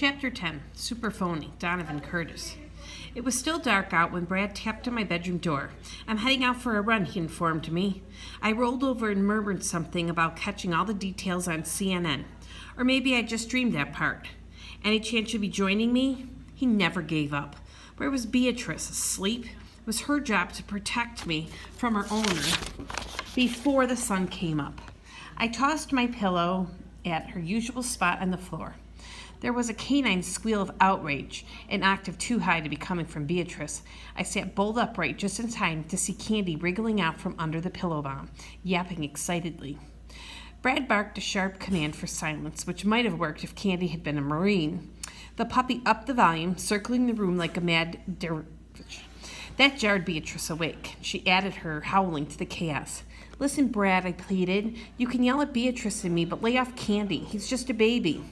Chapter 10, Super Phony, Donovan Curtis. It was still dark out when Brad tapped on my bedroom door. "I'm heading out for a run," he informed me. I rolled over and murmured something about catching all the details on CNN. Or maybe I just dreamed that part. "Any chance you'll be joining me?" He never gave up. Where was Beatrice? Asleep? It was her job to protect me from her owner before the sun came up. I tossed my pillow at her usual spot on the floor. There was a canine squeal of outrage, an octave too high to be coming from Beatrice. I sat bolt upright just in time to see Candy wriggling out from under the pillow bomb, yapping excitedly. Brad barked a sharp command for silence, which might have worked if Candy had been a Marine. The puppy upped the volume, circling the room like a mad dervish. That jarred Beatrice awake. She added her howling to the chaos. "Listen, Brad," I pleaded. "You can yell at Beatrice and me, but lay off Candy. He's just a baby."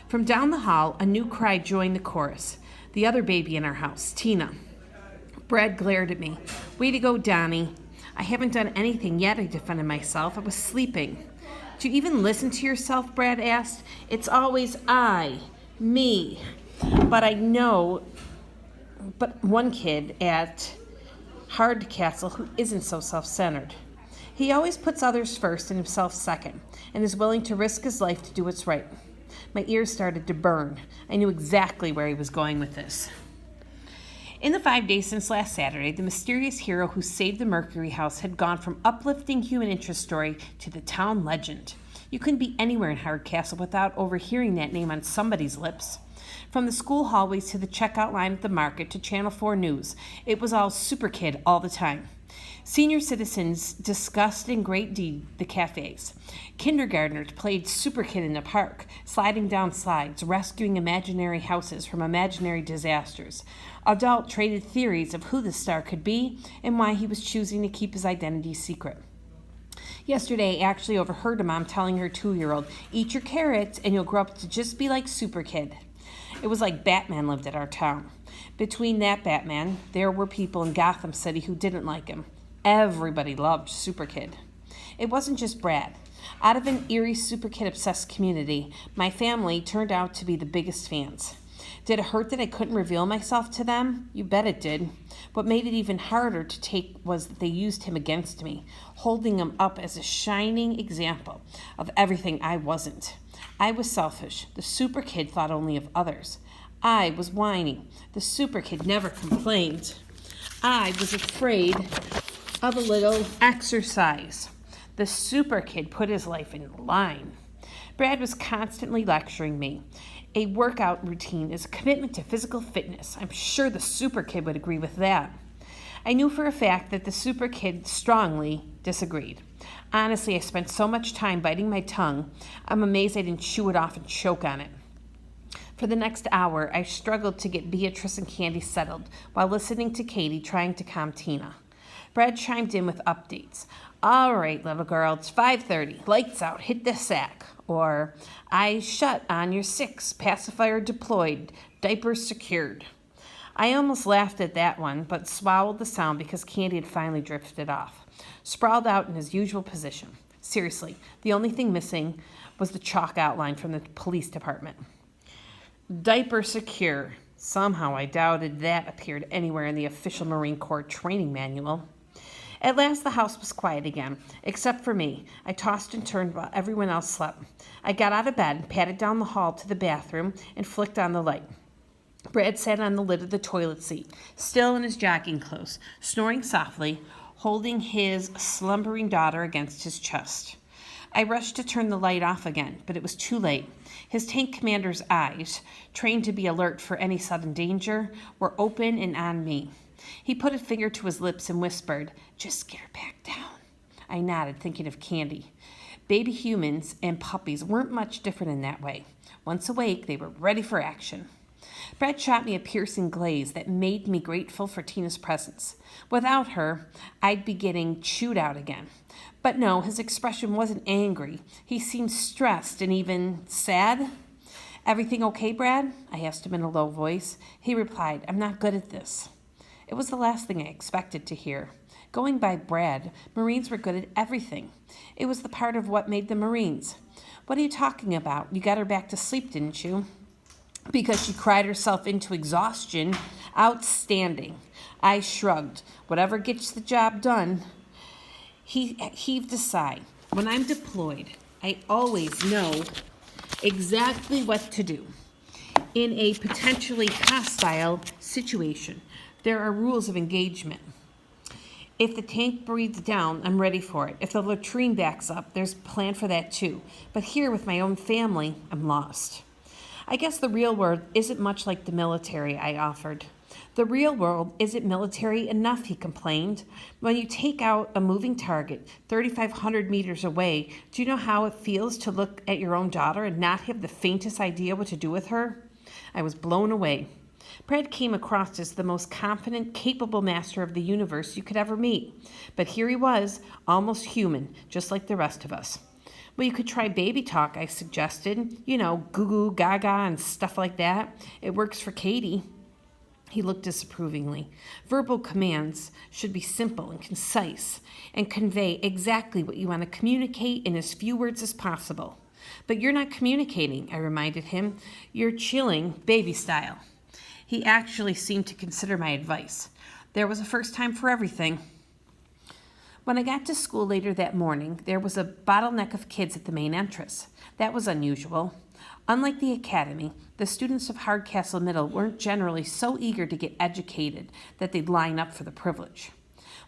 From down the hall, a new cry joined the chorus. The other baby in our house, Tina. Brad glared at me. "Way to go, Donnie." "I haven't done anything yet," I defended myself. "I was sleeping." "Do you even listen to yourself?" Brad asked. "It's always me. But one kid at Hardcastle who isn't so self-centered. He always puts others first and himself second, and is willing to risk his life to do what's right." My ears started to burn. I knew exactly where he was going with this. In the 5 days since last Saturday, the mysterious hero who saved the Mercury House had gone from uplifting human interest story to the town legend. You couldn't be anywhere in Hardcastle without overhearing that name on somebody's lips. From the school hallways to the checkout line at the market to Channel 4 News, it was all Superkid all the time. Senior citizens discussed in great deed the cafes. Kindergartners played Superkid in the park, sliding down slides, rescuing imaginary houses from imaginary disasters. Adults traded theories of who the star could be and why he was choosing to keep his identity secret. Yesterday, I actually overheard a mom telling her 2-year-old, "Eat your carrots and you'll grow up to just be like Superkid." It was like Batman lived at our town. Between that Batman, there were people in Gotham City who didn't like him. Everybody loved Superkid. It wasn't just Brad. Out of an eerie Superkid-obsessed community, my family turned out to be the biggest fans. Did it hurt that I couldn't reveal myself to them? You bet it did. What made it even harder to take was that they used him against me, holding him up as a shining example of everything I wasn't. I was selfish. The Superkid thought only of others. I was whiny. The Superkid never complained. I was afraid of a little exercise. The Superkid put his life in line. Brad was constantly lecturing me. A workout routine is a commitment to physical fitness. I'm sure the Superkid would agree with that. I knew for a fact that the Superkid strongly disagreed. Honestly, I spent so much time biting my tongue, I'm amazed I didn't chew it off and choke on it. For the next hour, I struggled to get Beatrice and Candy settled while listening to Katie trying to calm Tina. Brad chimed in with updates. "All right, little girl, it's 5:30. Lights out, hit the sack." Or, "Eyes shut on your 6, pacifier deployed, diapers secured." I almost laughed at that one, but swallowed the sound because Candy had finally drifted off, sprawled out in his usual position. Seriously, the only thing missing was the chalk outline from the police department. Diaper secure. Somehow I doubted that appeared anywhere in the official Marine Corps training manual. At last the house was quiet again, except for me. I tossed and turned while everyone else slept. I got out of bed, padded down the hall to the bathroom, and flicked on the light. Brad sat on the lid of the toilet seat, still in his jogging clothes, snoring softly, holding his slumbering daughter against his chest. I rushed to turn the light off again, but it was too late. His tank commander's eyes, trained to be alert for any sudden danger, were open and on me. He put a finger to his lips and whispered, "Just get her back down." I nodded, thinking of Candy. Baby humans and puppies weren't much different in that way. Once awake, they were ready for action. Brad shot me a piercing glaze that made me grateful for Tina's presence. Without her, I'd be getting chewed out again. But no, his expression wasn't angry. He seemed stressed and even sad. "Everything okay, Brad?" I asked him in a low voice. He replied, "I'm not good at this." It was the last thing I expected to hear. Going by Brad, Marines were good at everything. It was the part of what made them Marines. "What are you talking about? You got her back to sleep, didn't you?" because she cried herself into exhaustion. Outstanding. I shrugged. Whatever gets the job done. He heaved a sigh. When I'm deployed, I always know exactly what to do. In a potentially hostile situation, there are rules of engagement. If the tank breathes down, I'm ready for it. If the latrine backs up, there's a plan for that too. But here with my own family, I'm lost. I guess the real world isn't much like the military, I offered. The real world isn't military enough, he complained. When you take out a moving target 3,500 meters away, do you know how it feels to look at your own daughter and not have the faintest idea what to do with her? I was blown away. Brad came across as the most confident, capable master of the universe you could ever meet. But here he was, almost human, just like the rest of us. Well, you could try baby talk, I suggested. You know, goo goo, gaga, and stuff like that. It works for Katie. He looked disapprovingly. Verbal commands should be simple and concise and convey exactly what you want to communicate in as few words as possible. But you're not communicating, I reminded him. You're chilling, baby style. He actually seemed to consider my advice. There was a first time for everything. When I got to school later that morning, there was a bottleneck of kids at the main entrance. That was unusual. Unlike the academy, the students of Hardcastle Middle weren't generally so eager to get educated that they'd line up for the privilege.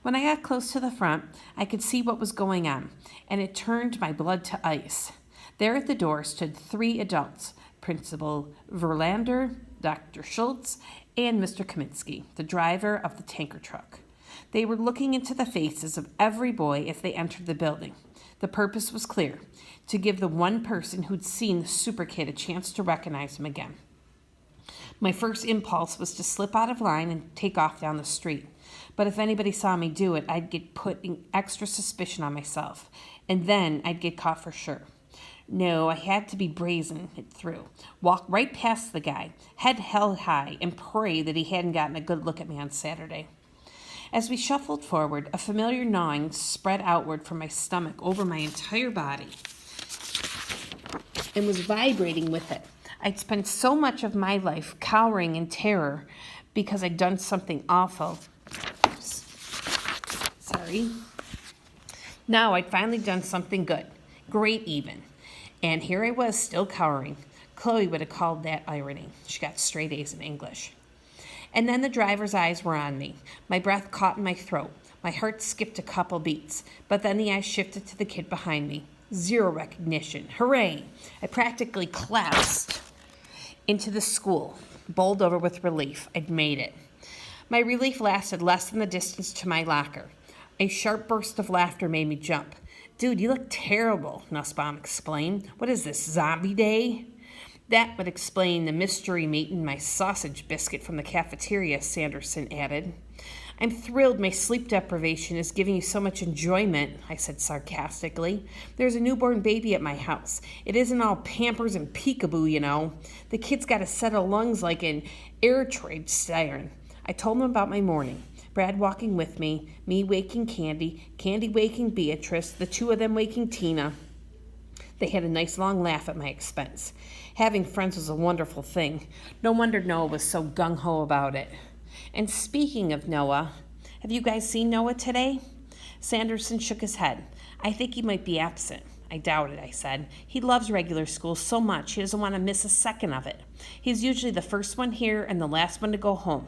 When I got close to the front, I could see what was going on, and it turned my blood to ice. There at the door stood 3 adults, Principal Verlander, Dr. Schultz, and Mr. Kaminsky, the driver of the tanker truck. They were looking into the faces of every boy as they entered the building. The purpose was clear, to give the one person who'd seen the Superkid a chance to recognize him again. My first impulse was to slip out of line and take off down the street. But if anybody saw me do it, I'd get putting extra suspicion on myself, and then I'd get caught for sure. No, I had to be brazen it through. Walk right past the guy, head held high, and pray that he hadn't gotten a good look at me on Saturday. As we shuffled forward, a familiar gnawing spread outward from my stomach over my entire body and was vibrating with it. I'd spent so much of my life cowering in terror because I'd done something awful. Sorry. Now I'd finally done something good. Great even. And here I was, still cowering. Chloe would have called that irony. She got straight A's in English. And then the driver's eyes were on me. My breath caught in my throat. My heart skipped a couple beats. But then the eyes shifted to the kid behind me. Zero recognition. Hooray! I practically collapsed into the school, bowled over with relief. I'd made it. My relief lasted less than the distance to my locker. A sharp burst of laughter made me jump. Dude, you look terrible, Nussbaum explained. What is this, zombie day? That would explain the mystery meat in my sausage biscuit from the cafeteria, Sanderson added. I'm thrilled my sleep deprivation is giving you so much enjoyment, I said sarcastically. There's a newborn baby at my house. It isn't all Pampers and peekaboo, you know. The kid's got a set of lungs like an air trade siren. I told him about my morning. Brad walking with me waking Candy, Candy waking Beatrice, the two of them waking Tina. They had a nice long laugh at my expense. Having friends was a wonderful thing. No wonder Noah was so gung-ho about it. And speaking of Noah, have you guys seen Noah today? Sanderson shook his head. I think he might be absent. I doubt it, I said. He loves regular school so much he doesn't want to miss a second of it. He's usually the first one here and the last one to go home.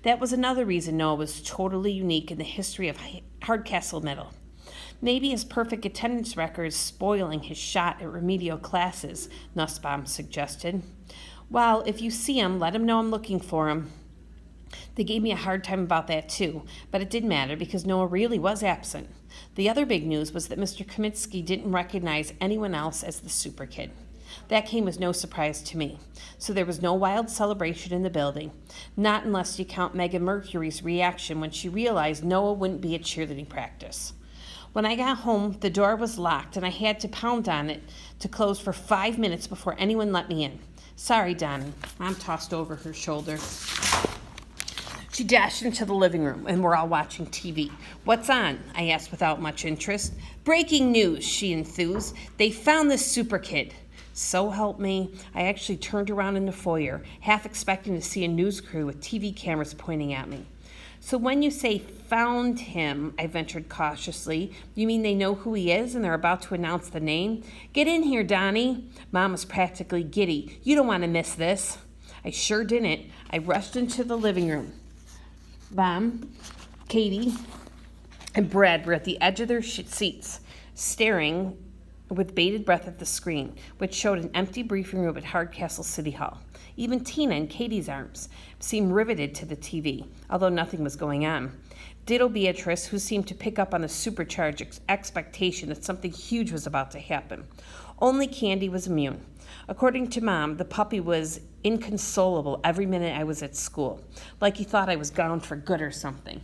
That was another reason Noah was totally unique in the history of Hardcastle Middle. Maybe his perfect attendance record is spoiling his shot at remedial classes, Nussbaum suggested. Well, if you see him, let him know I'm looking for him. They gave me a hard time about that too, but it didn't matter because Noah really was absent. The other big news was that Mr. Kaminsky didn't recognize anyone else as the Superkid. That came as no surprise to me. So there was no wild celebration in the building, not unless you count Megan Mercury's reaction when she realized Noah wouldn't be at cheerleading practice. When I got home, the door was locked and I had to pound on it to close for 5 minutes before anyone let me in. Sorry, Donnie. Mom tossed over her shoulder. She dashed into the living room, and we're all watching TV. What's on? I asked without much interest. Breaking news, she enthused. They found this Superkid. So help me, I actually turned around in the foyer, half expecting to see a news crew with TV cameras pointing at me. So when you say found him, I ventured cautiously, you mean they know who he is and they're about to announce the name? Get in here, Donnie. Mom was practically giddy. You don't want to miss this. I sure didn't. I rushed into the living room. Mom, Katie, and Brad were at the edge of their seats, staring with bated breath at the screen, which showed an empty briefing room at Hardcastle City Hall. Even Tina, in Katie's arms, seemed riveted to the TV, although nothing was going on. Ditto Beatrice, who seemed to pick up on the supercharged expectation that something huge was about to happen. Only Candy was immune. According to Mom, the puppy was inconsolable every minute I was at school, like he thought I was gone for good or something.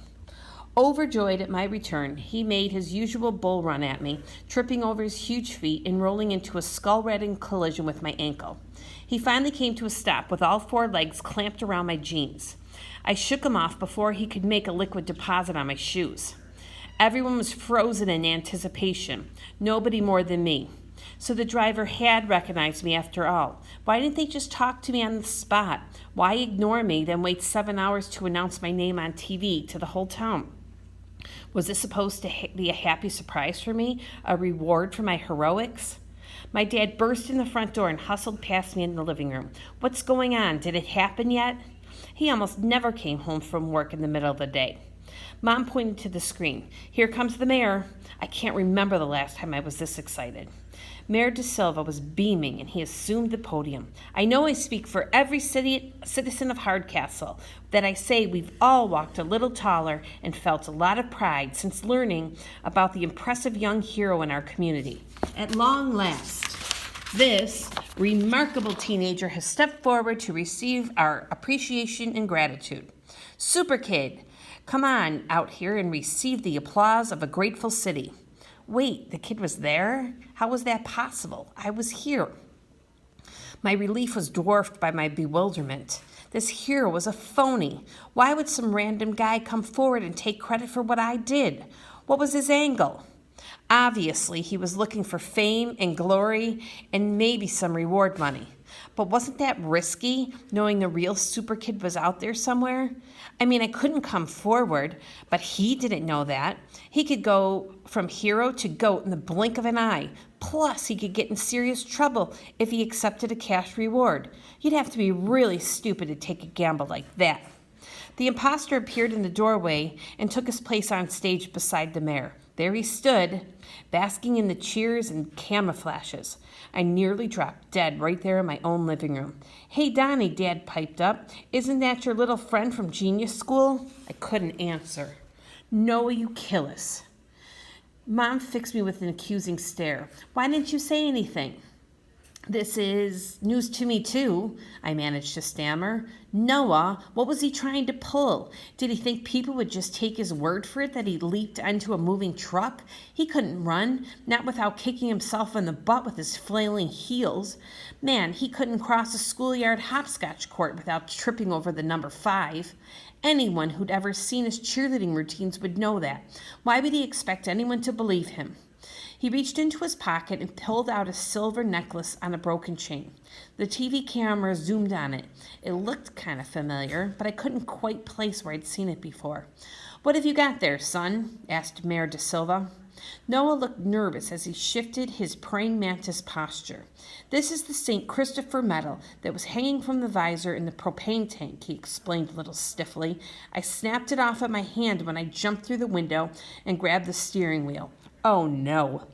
Overjoyed at my return, he made his usual bull run at me, tripping over his huge feet and rolling into a skull-rattling collision with my ankle. He finally came to a stop with all four legs clamped around my jeans. I shook him off before he could make a liquid deposit on my shoes. Everyone was frozen in anticipation, nobody more than me. So the driver had recognized me after all. Why didn't they just talk to me on the spot? Why ignore me, then wait 7 hours to announce my name on TV to the whole town? Was this supposed to be a happy surprise for me, a reward for my heroics? My dad burst in the front door and hustled past me in the living room. What's going on? Did it happen yet? He almost never came home from work in the middle of the day. Mom pointed to the screen. Here comes the mayor. I can't remember the last time I was this excited. Mayor De Silva was beaming, and he assumed the podium. I know I speak for every citizen of Hardcastle that I say we've all walked a little taller and felt a lot of pride since learning about the impressive young hero in our community. At long last, this remarkable teenager has stepped forward to receive our appreciation and gratitude. Superkid, come on out here and receive the applause of a grateful city. Wait, the kid was there? How was that possible? I was here. My relief was dwarfed by my bewilderment. This hero was a phony. Why would some random guy come forward and take credit for what I did? What was his angle? Obviously, he was looking for fame and glory and maybe some reward money. But wasn't that risky, knowing the real Superkid was out there somewhere? I mean, I couldn't come forward, but he didn't know that. He could go from hero to goat in the blink of an eye. Plus, he could get in serious trouble if he accepted a cash reward. You'd have to be really stupid to take a gamble like that. The imposter appeared in the doorway and took his place on stage beside the mayor. There he stood, basking in the cheers and camouflages. I nearly dropped dead right there in my own living room. Hey, Donnie, Dad piped up. Isn't that your little friend from Genius School? I couldn't answer. No, you kill us. Mom fixed me with an accusing stare. Why didn't you say anything? This is news to me, too, I managed to stammer. Noah, what was he trying to pull? Did he think people would just take his word for it that he leaped onto a moving truck? He couldn't run, not without kicking himself in the butt with his flailing heels. Man, he couldn't cross a schoolyard hopscotch court without tripping over the number 5. Anyone who'd ever seen his cheerleading routines would know that. Why would he expect anyone to believe him? He reached into his pocket and pulled out a silver necklace on a broken chain. The TV camera zoomed on it. It looked kind of familiar, but I couldn't quite place where I'd seen it before. What have you got there, son? Asked Mayor De Silva. Noah looked nervous as he shifted his praying mantis posture. This is the St. Christopher medal that was hanging from the visor in the propane tank, he explained a little stiffly. I snapped it off at my hand when I jumped through the window and grabbed the steering wheel. Oh, no.